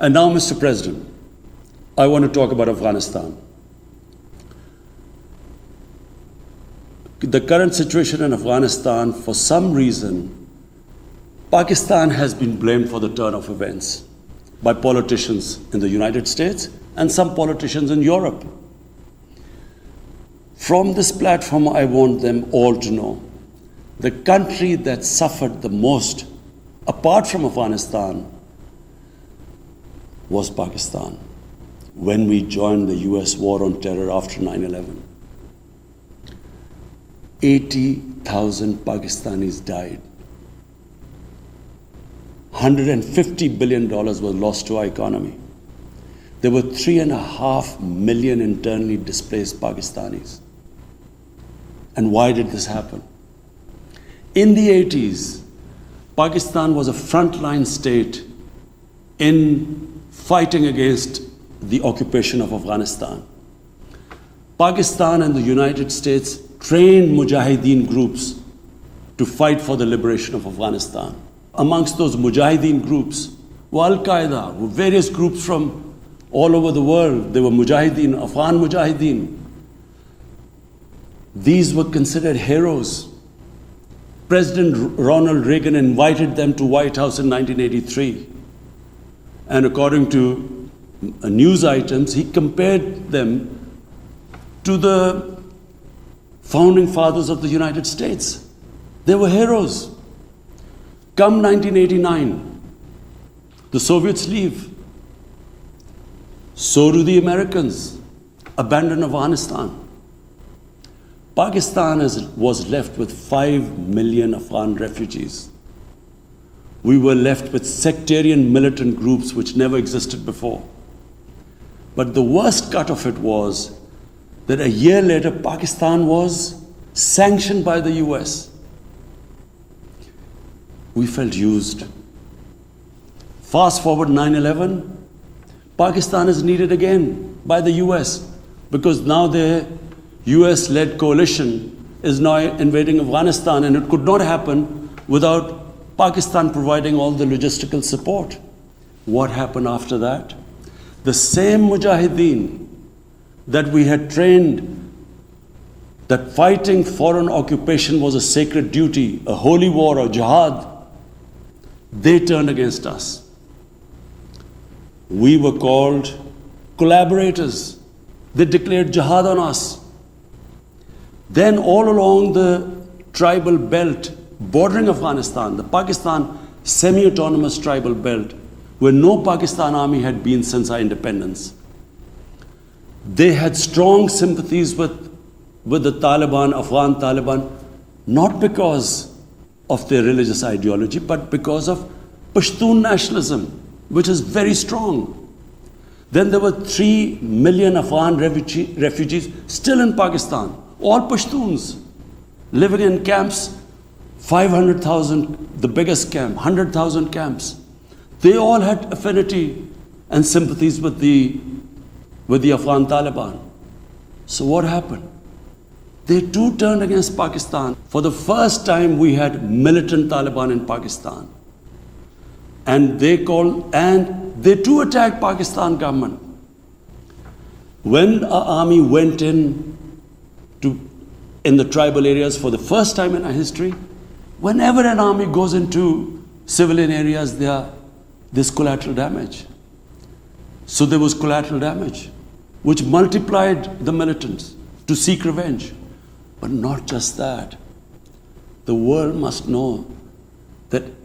And now, Mr. President, I want to talk about Afghanistan. The current situation in Afghanistan, for some reason, Pakistan has been blamed for the turn of events by politicians in the United States and some politicians in Europe. From this platform, I want them all to know the country that suffered the most, apart from Afghanistan, was Pakistan when we joined the US war on terror after 9/11. 80,000 Pakistanis died. $150 billion was lost to our economy. There were 3.5 million internally displaced Pakistanis. And why did this happen? In the 80s, Pakistan was a frontline state in fighting against the occupation of Afghanistan. Pakistan and the United States trained mujahideen groups to fight for the liberation of Afghanistan. Amongst those mujahideen groups were Al-Qaeda, were various groups from all over the world. They were mujahideen, Afghan mujahideen. These were considered heroes. President Ronald Reagan invited them to White House in 1983. And according to news items, he compared them to the founding fathers of the United States. They were heroes. Come 1989, the Soviets leave. So do the Americans, abandon Afghanistan. Pakistan was left with 5 million Afghan refugees. We were left with sectarian militant groups which never existed before. But the worst cut of it was that a year later, Pakistan was sanctioned by the US. We felt used. Fast forward 9/11, Pakistan is needed again by the US because now their US-led coalition is now invading Afghanistan, and it could not happen without Pakistan providing all the logistical support. What happened after that? The same mujahideen that we had trained that fighting foreign occupation was a sacred duty, a holy war or jihad, they turned against us. We were called collaborators. They declared jihad on us. Then all along the tribal belt bordering Afghanistan, the Pakistan semi-autonomous tribal belt, where no Pakistan army had been since our independence, they had strong sympathies with the Taliban, Afghan Taliban, not because of their religious ideology, but because of Pashtun nationalism, which is very strong. Then there were 3 million Afghan refugees still in Pakistan, all Pashtuns, living in camps, 500,000, the biggest camp, 100,000 camps. They all had affinity and sympathies with the Afghan Taliban. So what happened? They too turned against Pakistan. For the first time, we had militant Taliban in Pakistan. And they too attacked Pakistan government. When our army went in the tribal areas for the first time in our history, whenever an army goes into civilian areas, there's collateral damage. So there was collateral damage, which multiplied the militants to seek revenge. But not just that. The world must know that in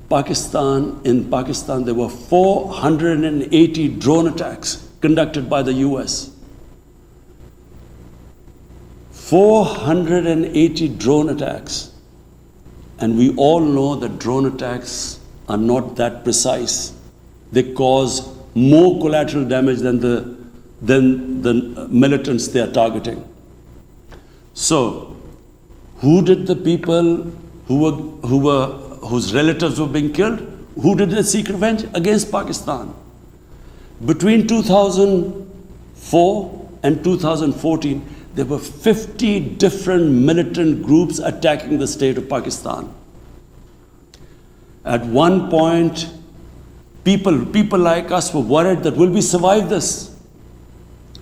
Pakistan, there were 480 drone attacks conducted by the US. 480 drone attacks. And we all know that drone attacks are not that precise. They cause more collateral damage than the militants they are targeting. So, who did the people whose relatives were being killed? Who did they seek revenge? Against Pakistan. Between 2004 and 2014, there were 50 different militant groups attacking the state of Pakistan. At one point, People like us were worried that will we survive this?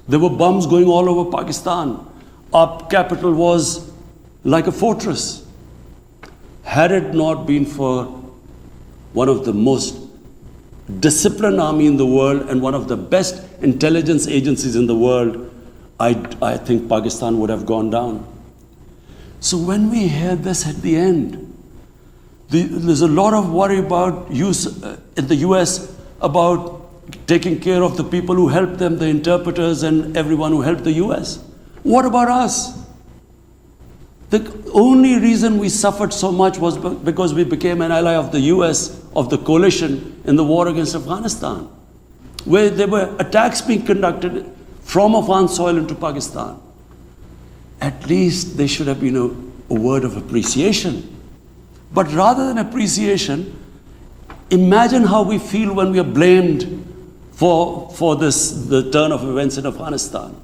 There were bombs going all over Pakistan. Our capital was like a fortress. Had it not been for one of the most disciplined army in the world and one of the best intelligence agencies in the world, I think Pakistan would have gone down. So when we hear this at the end, there's a lot of worry about in the US about taking care of the people who helped them, the interpreters and everyone who helped the US. What about us? The only reason we suffered so much was because we became an ally of the US, of the coalition in the war against Afghanistan, where there were attacks being conducted from Afghan soil into Pakistan. At least there should have been a word of appreciation. But rather than appreciation, imagine how we feel when we are blamed for the turn of events in Afghanistan.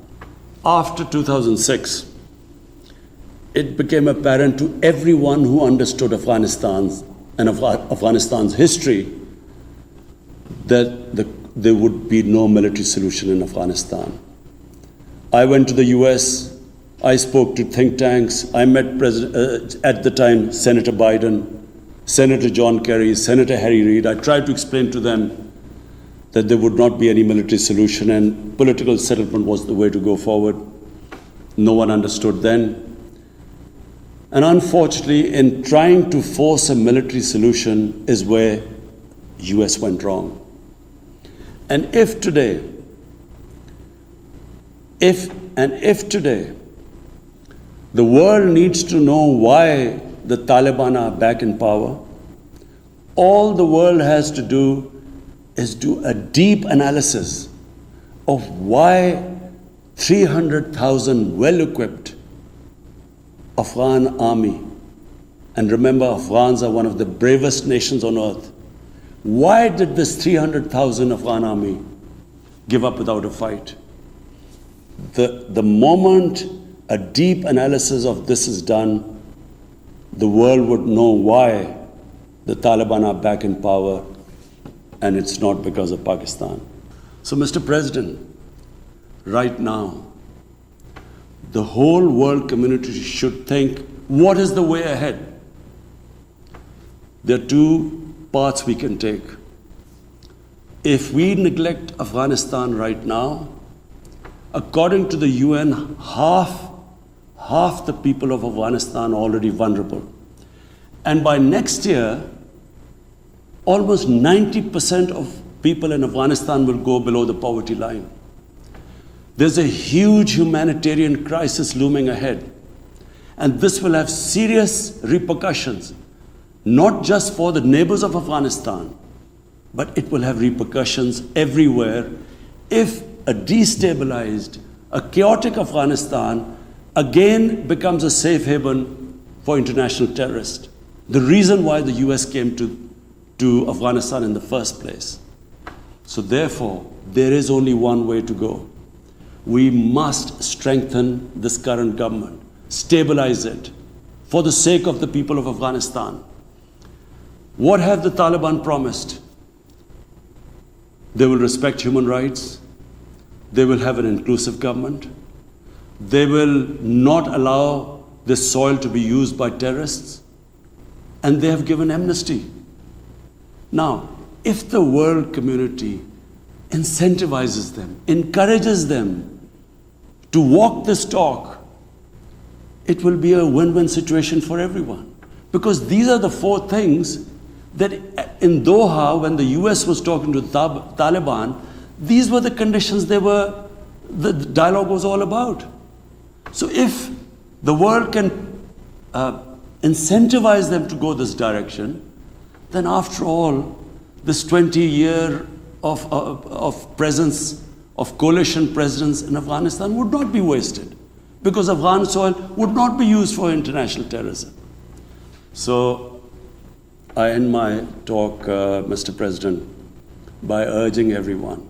After 2006, it became apparent to everyone who understood Afghanistan's history that there would be no military solution in Afghanistan. I went to the US. I spoke to think tanks. I met at the time Senator Biden, Senator John Kerry, Senator Harry Reid. I tried to explain to them that there would not be any military solution and political settlement was the way to go forward. No one understood then. And unfortunately, in trying to force a military solution is where US went wrong. And if today, the world needs to know why the Taliban are back in power, all the world has to do is do a deep analysis of why 300,000 well-equipped Afghan army, and remember Afghans are one of the bravest nations on earth, why did this 300,000 Afghan army give up without a fight? The moment a deep analysis of this is done, the world would know why the Taliban are back in power, and it's not because of Pakistan. So, Mr. President, right now, the whole world community should think, what is the way ahead? There are two paths we can take. If we neglect Afghanistan right now, according to the UN, half the people of Afghanistan are already vulnerable. And by next year, almost 90% of people in Afghanistan will go below the poverty line. There's a huge humanitarian crisis looming ahead. And this will have serious repercussions, not just for the neighbors of Afghanistan, but it will have repercussions everywhere if a destabilized, a chaotic Afghanistan again becomes a safe haven for international terrorists. The reason why the US came to Afghanistan in the first place. So therefore, there is only one way to go. We must strengthen this current government, stabilize it, for the sake of the people of Afghanistan. What have the Taliban promised? They will respect human rights. They will have an inclusive government. They will not allow this soil to be used by terrorists. And they have given amnesty. Now, if the world community incentivizes them, encourages them to walk this talk, it will be a win-win situation for everyone. Because these are the four things that in Doha, when the US was talking to the Taliban, these were the conditions the dialogue was all about. So if the world can incentivize them to go this direction, then after all, this 20-year of presence, of coalition presence in Afghanistan would not be wasted, because Afghan soil would not be used for international terrorism. So I end my talk, Mr. President, by urging everyone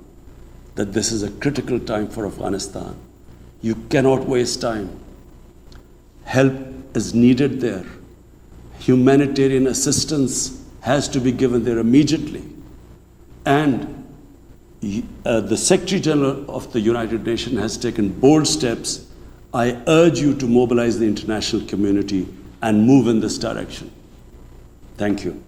that this is a critical time for Afghanistan. You cannot waste time. Help is needed there. Humanitarian assistance has to be given there immediately. and the Secretary General of the United Nations has taken bold steps. I urge you to mobilize the international community and move in this direction. Thank you.